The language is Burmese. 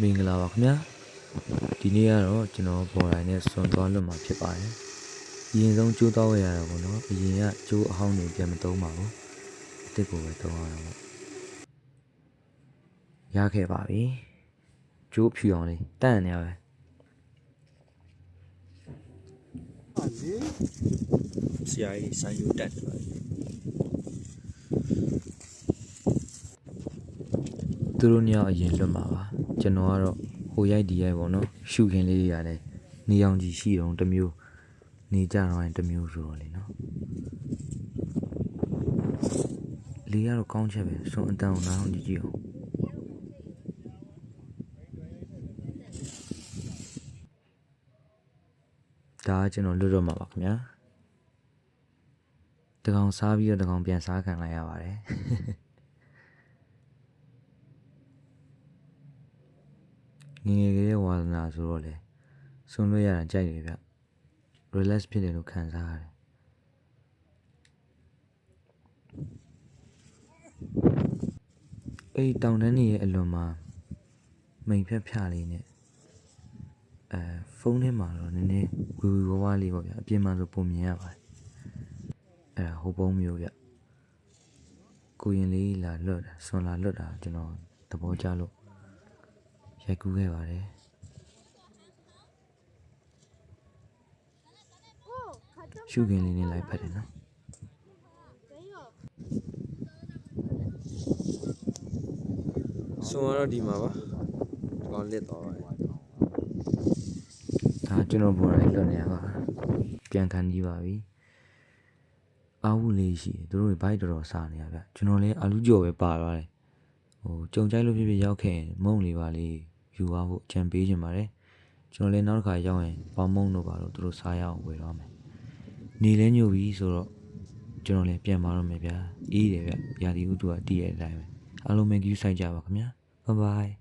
မင်္ဂလာပါခင်ဗျာဒီနေ့ကတော့ကျွန်တော်ပေါ်တိုင်းနဲ့စွန်သွားလွတ်မှာဖြစ်ပါတယ်အရင်ဆုံးကျိုးတော့ရတာပေါ့နော်အရင်ကကျိုးအဟောင်းတွေပြန်မသုံးပါဘူးအစ်စ်ကိုပဲသုံးရတာပေါ့ရခဲ့ပါပြီကျိုးဖြူအောင်လေးတန့်နေရပဲဆရာကြီးစိုင်းယူတက်တယ်ပါသူတို့ညအရင်လွတ်မှာပါကျွန်တော်ကတော့ဟိုရိုက်ဒီရိုက်ပေါ့နော်ရှုခင်လေးတွေရတယ်နေအောင်ကြီးရှိတော့တစ်မျိုးနေကြတော့ရင်တစ်မျိုးဆိုတော့လေနော်လေးကတော့ကောင်းချက်ပဲစွန်အတန်အောင်နားအောင်ကြည့်အောင်ဒါကကျွန်တော်လွတ်တော့မှာပါခင်ဗျာတကောင်စားပြီးတော့တကောင်ပြန်စားခံလိုက်ရပါတယ်ငငယ်ကလေးဝါသနာဆိုတော့လေစွန့်လွတ်ရတာကြိုက်တယ်ဗျ relax ဖြစ်တယ်လို့ခံစားရတယ်အဲ့တောင်တန်းကြီးရဲ့အလွန်မှာမိန်ဖြတ်ဖြလေးနဲ့ဖုန်းထဲမှာတော့နည်းနည်းဝီဝါးဝါးလေးပေါ့ဗျာအပြင်မှာဆိုပုံမြင်ရပါတယ်အဲ့ဒါဟိုပုံးမျိုးဗျကိုရင်လေးလာလွတ်တာစွန်လာလွတ်တာကျွန်တော်သဘောကျလို့ရိုက်ကူးခဲ့ပါတယ်ရှုခင်လေးနဲ့လိုက်ဖက်တယ်နော်စွန်ကတော့ဒီမှာပါဒီကောင်လက်တော့ပါတယ်ဒါကျွန်တော်ပေါ်တိုင်းလွတ်နေရပါပြန်ခံကြည့်ပါပြီအားဝူလေးရှိတယ်သူတို့ဘိုက်တော်စားနေရဗျကျွန်တော်လည်းအာလူကြော်ပဲပါသွားတယ်ဟိုကြုံကြိုက်လို့ဖြစ်ဖြစ်ရောက်ခဲ့ရင်မုံလေးပါလေးယူသွားဖို့အကြံပေးခြင်းပါတယ်ကျွန်တော်လည်းနောက်တစ်ခါရောက်ရင်ပေါင်းမုံတို့ပါလို့သူတို့စားရအောင်ဝယ်တော့မယ်နေလဲညို့ပြီဆိုတော့ကျွန်တော်လည်းပြန်มาတော့မယ်ဗျာအေးတယ်ဗျရာသီဥတုကတည်ရတဲ့အတိုင်းပဲအားလုံးပဲ queue ဆိုင်ကြပါခင်ဗျာဘိုင်ဘိုင်